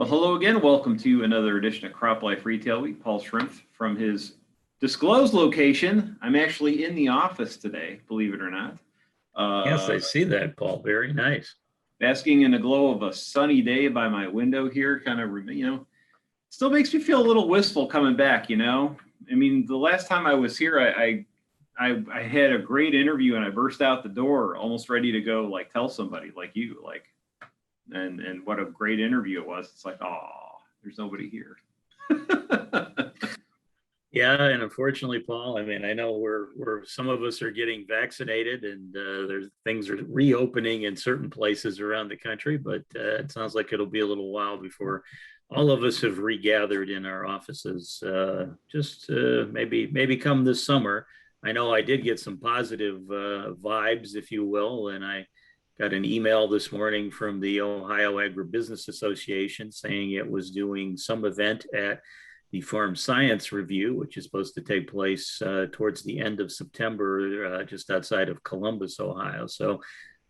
Well, hello again. Welcome to another edition of CropLife Retail Week. Paul Schrimpf from his disclosed location. I'm actually in the office today, believe it or not. Yes, I see that, Paul. Very nice. Basking in the glow of a sunny day by my window here, still makes me feel a little wistful coming back, I mean, the last time I was here, I had a great interview and I burst out the door almost ready to go, tell somebody like you, and what a great interview it was. It's like, oh, there's nobody here. Yeah, and unfortunately, Paul, I mean, I know we're some of us are getting vaccinated, and there's things are reopening in certain places around the country, but it sounds like it'll be a little while before all of us have regathered in our offices. Maybe come this summer. I know I did get some positive vibes, if you will, and I got an email this morning from the Ohio Agribusiness Association saying it was doing some event at the Farm Science Review, which is supposed to take place towards the end of September, just outside of Columbus, Ohio. So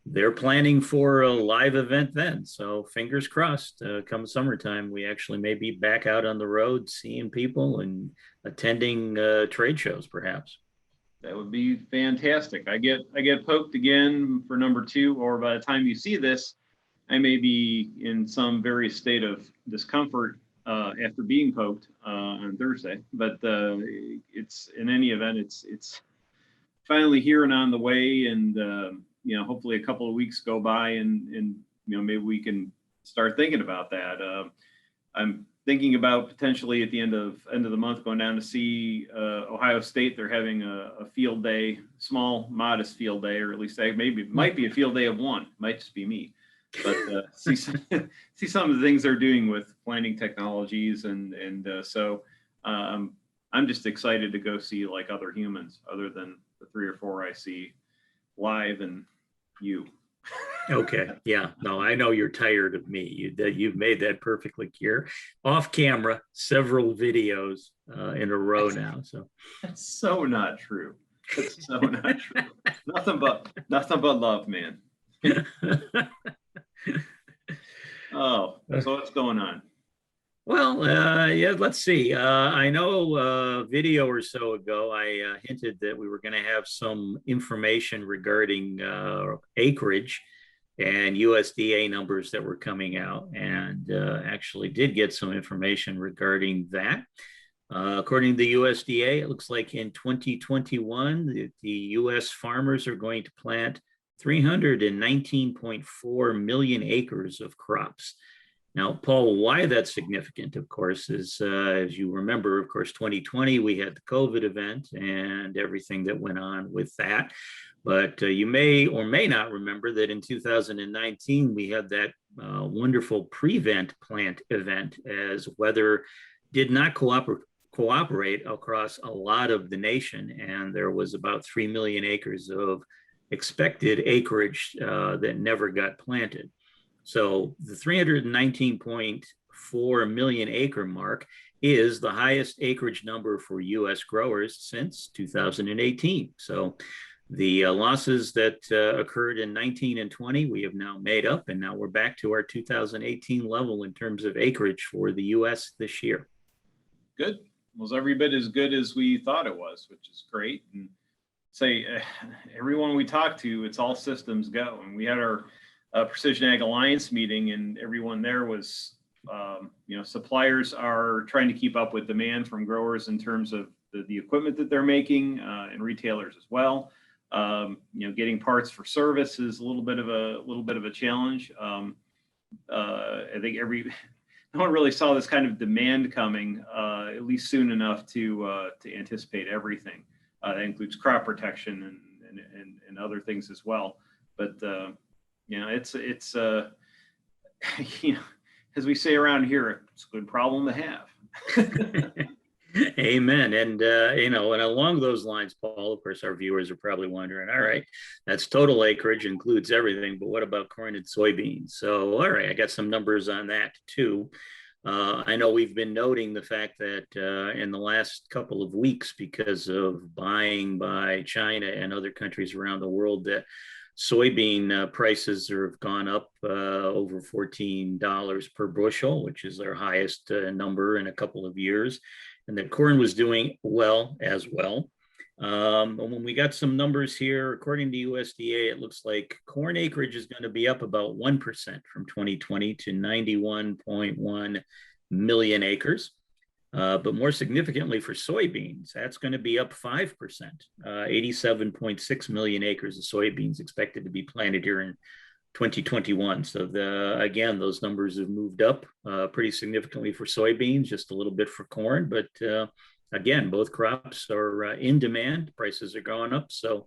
they're planning for a live event then. So fingers crossed, come summertime, we actually may be back out on the road, seeing people and attending trade shows, perhaps. That would be fantastic. I get poked again for number 2, or by the time you see this, I may be in some various state of discomfort after being poked on Thursday. But it's in any event, it's finally here and on the way, and hopefully a couple of weeks go by, and maybe we can start thinking about that. I'm thinking about potentially at the end of the month going down to see Ohio State. They're having a field day, small, modest field day, or at least maybe it might be a field day of one. Might just be me, but see some of the things they're doing with planting technologies, and so I'm just excited to go see other humans other than the 3 or 4 I see live and you. Okay. Yeah. No, I know you're tired of me. You've made that perfectly clear. Off camera, several videos in a row now. So that's so not true. That's so not true. Nothing but love, man. Oh, so what's going on? Well, yeah, let's see. I know a video or so ago, I hinted that we were going to have some information regarding acreage and USDA numbers that were coming out, and actually did get some information regarding that. According to the USDA, it looks like in 2021, the US farmers are going to plant 319.4 million acres of crops. Now, Paul, why that's significant, of course, is as you remember, of course, 2020, we had the COVID event and everything that went on with that. But you may or may not remember that in 2019, we had that wonderful prevent plant event, as weather did not cooperate across a lot of the nation. And there was about 3 million acres of expected acreage that never got planted. So the 319.4 million acre mark is the highest acreage number for US growers since 2018. So the losses that occurred in 19 and 20, we have now made up, and now we're back to our 2018 level in terms of acreage for the US this year. Good. Was every bit as good as we thought it was, which is great. And say everyone we talked to, it's all systems go. And we had our Precision Ag Alliance meeting, and everyone there was, suppliers are trying to keep up with demand from growers in terms of the equipment that they're making, and retailers as well. Getting parts for service is a little bit of a challenge. I think no one really saw this kind of demand coming, at least soon enough to anticipate everything. That includes crop protection and other things as well. But it's as we say around here, it's a good problem to have. Amen. And and along those lines, Paul, of course, our viewers are probably wondering, all right, that's total acreage, includes everything, but what about corn and soybeans? So, all right, I got some numbers on that too. I know we've been noting the fact that in the last couple of weeks, because of buying by China and other countries around the world, that Soybean prices have gone up over $14 per bushel, which is their highest number in a couple of years. And that corn was doing well as well. And when we got some numbers here, according to USDA, it looks like corn acreage is going to be up about 1% from 2020 to 91.1 million acres. But more significantly for soybeans, that's going to be up 5%, 87.6 million acres of soybeans expected to be planted here in 2021. So again, those numbers have moved up pretty significantly for soybeans, just a little bit for corn. But again, both crops are in demand. Prices are going up. So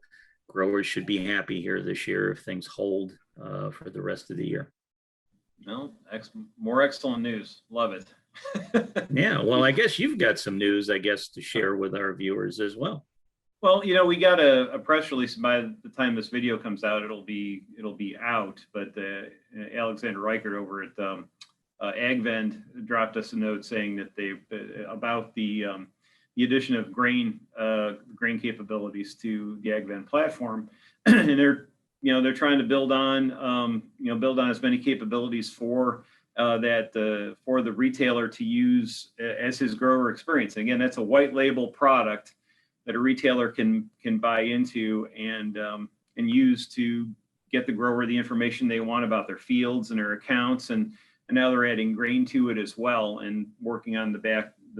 growers should be happy here this year if things hold for the rest of the year. No, more excellent news. Love it. Yeah, well, I guess you've got some news, to share with our viewers as well. Well, we got a press release. By the time this video comes out, it'll be out. But Alexander Reichert over at AgVend dropped us a note saying that about the addition of grain capabilities to the AgVend platform, and they're trying to build on as many capabilities for the retailer to use as his grower experience. And again, that's a white label product that a retailer can buy into and use to get the grower the information they want about their fields and their accounts. And now they're adding grain to it as well and working on the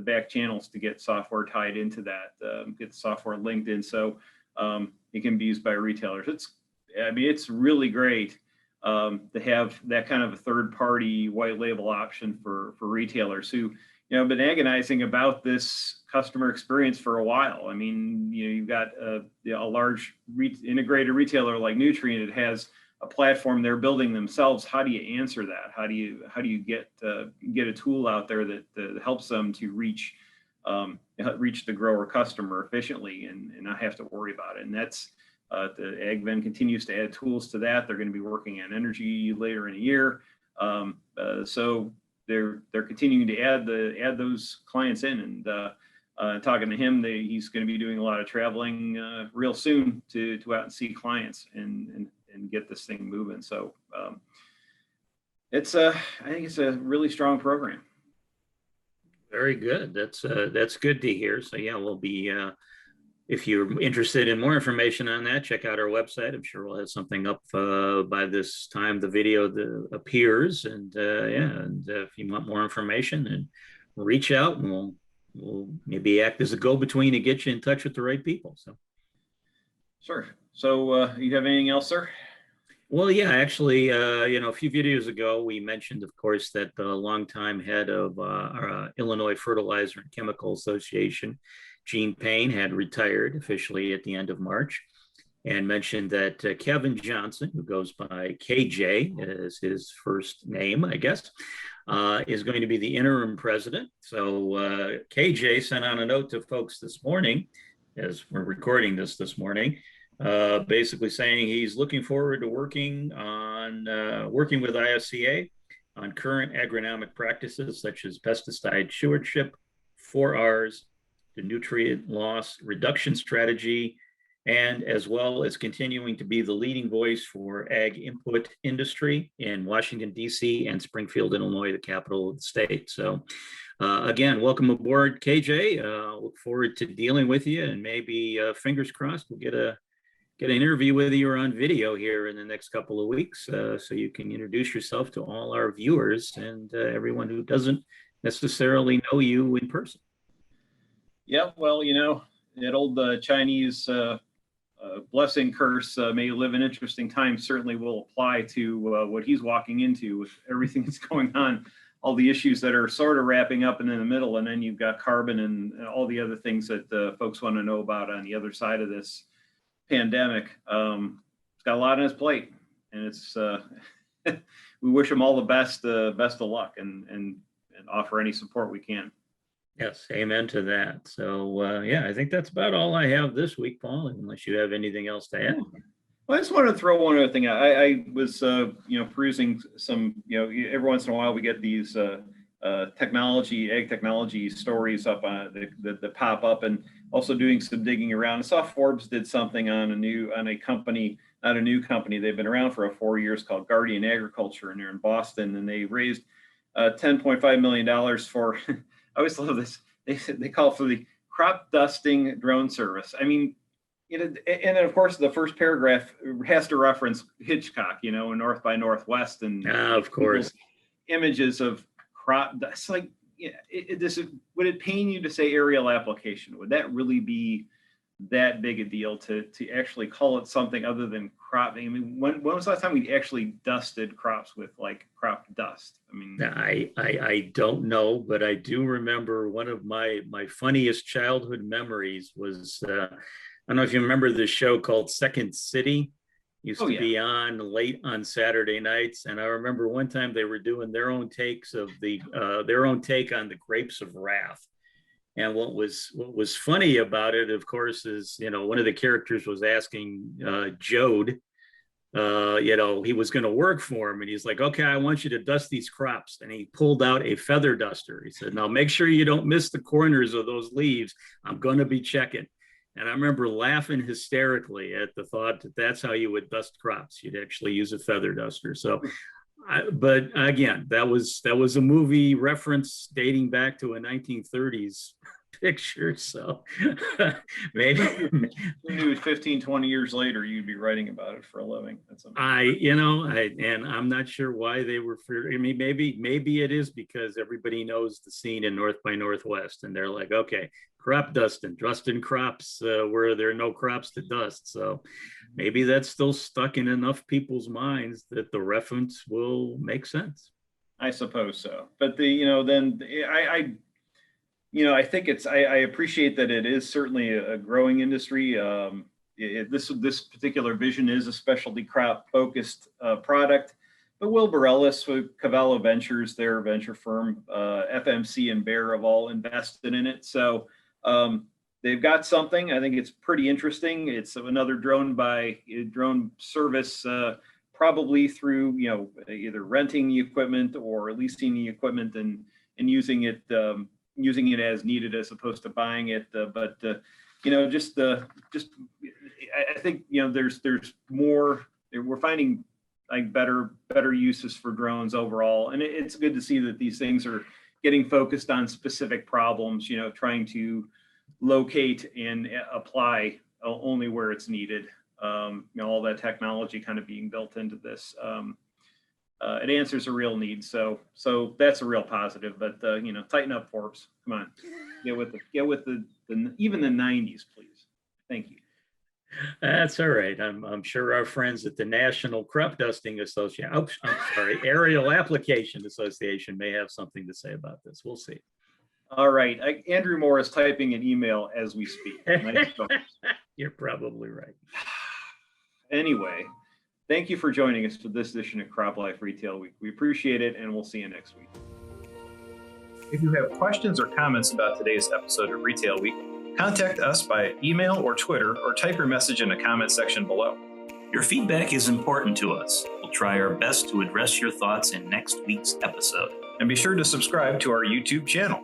back channels to get software tied into that, get the software linked in so it can be used by retailers. It's really great to have that kind of a third-party white label option for retailers who have been agonizing about this customer experience for a while. You've got a large integrated retailer like Nutrien. It has a platform they're building themselves. How do you answer that? How do you get a tool out there that helps them to reach the grower customer efficiently and not have to worry about it? And that's the AgVend continues to add tools to that. They're going to be working on energy later in the year. So they're continuing to add those clients in, and talking to him, he's going to be doing a lot of traveling real soon to out and see clients and get this thing moving. So I think it's a really strong program. Very good. That's good to hear. So yeah, we'll be if you're interested in more information on that, check out our website. I'm sure we'll have something up by this time the video appears. And if you want more information, then reach out and we'll maybe act as a go-between and get you in touch with the right people. So, sure. So you have anything else, sir? Well, yeah, actually, a few videos ago, we mentioned, of course, that the longtime head of our Illinois Fertilizer and Chemical Association, Gene Payne, had retired officially at the end of March, and mentioned that Kevin Johnson, who goes by KJ as his first name, I guess, is going to be the interim president. So KJ sent out a note to folks this morning, as we're recording this morning, basically saying he's looking forward to working with IFCA on current agronomic practices such as pesticide stewardship, 4Rs, the nutrient loss reduction strategy, and as well as continuing to be the leading voice for ag input industry in Washington, D.C. and Springfield, Illinois, the capital of the state. So again, welcome aboard, KJ. Look forward to dealing with you, and maybe fingers crossed we'll get an interview with you on video here in the next couple of weeks, so you can introduce yourself to all our viewers and everyone who doesn't necessarily know you in person. Yeah, well, that old Chinese blessing curse, may you live in interesting times, certainly will apply to what he's walking into with everything that's going on, all the issues that are sort of wrapping up and in the middle, and then you've got carbon and all the other things that folks want to know about on the other side of this pandemic. It's got a lot on his plate, and it's we wish him all the best of luck and offer any support we can. Yes, amen to that. So I think that's about all I have this week, Paul, unless you have anything else to add. Well, I just wanted to throw one other thing out. I was perusing some, every once in a while we get these ag technology stories up that pop up, and also doing some digging around. I saw Forbes did something on a company, not a new company. They've been around for 4 years, called Guardian Agriculture, and they're in Boston. And they raised $10.5 million for, I always love this, they call it for the crop dusting drone service. I mean, and then of course the first paragraph has to reference Hitchcock, in North by Northwest, and Of course. images of crop. That's like, would it pain you to say aerial application? Would that really be that big a deal to actually call it something other than crop? I mean, when was the last time we actually dusted crops with like crop dust? I mean, I don't know, but I do remember one of my funniest childhood memories was, I don't know if you remember this show called Second City. Used to be on late on Saturday nights, and I remember one time they were doing their own takes of their own take on the Grapes of Wrath. And what was funny about it, of course, is one of the characters was asking Jode, he was going to work for him, and he's like, "Okay, I want you to dust these crops." And he pulled out a feather duster. He said, "Now make sure you don't miss the corners of those leaves. I'm going to be checking." And I remember laughing hysterically at the thought that that's how you would dust crops. You'd actually use a feather duster. So, but again, that was a movie reference dating back to a 1930s picture. So maybe it was 15, 20 years later, you'd be writing about it for a living. That's and I'm not sure why they were. I mean, maybe it is because everybody knows the scene in North by Northwest, and they're like, okay, crop dusting crops where there are no crops to dust. So maybe that's still stuck in enough people's minds that the reference will make sense. I suppose so. But I think I appreciate that it is certainly a growing industry. This particular vision is a specialty crop focused product. But Wilbur Ellis with Cavallo Ventures, their venture firm, FMC and Bayer have all invested in it. So they've got something. I think it's pretty interesting. It's another drone service, probably through either renting the equipment or leasing the equipment and using it as needed as opposed to buying it. I think there's more. We're finding like better uses for drones overall, and it's good to see that these things are getting focused on specific problems, trying to locate and apply only where it's needed. All that technology kind of being built into this. It answers a real need. So that's a real positive, but tighten up, Forbes. Come on, get with the even the 90s, please. Thank you. That's all right. I'm sure our friends at the National Crop Dusting Association, Aerial Application Association may have something to say about this. We'll see. All right. Andrew Moore is typing an email as we speak. You're probably right. Anyway, thank you for joining us for this edition of CropLife Retail Week. We appreciate it, and we'll see you next week. If you have questions or comments about today's episode of Retail Week, contact us by email or Twitter, or type your message in the comment section below. Your feedback is important to us. We'll try our best to address your thoughts in next week's episode. And be sure to subscribe to our YouTube channel.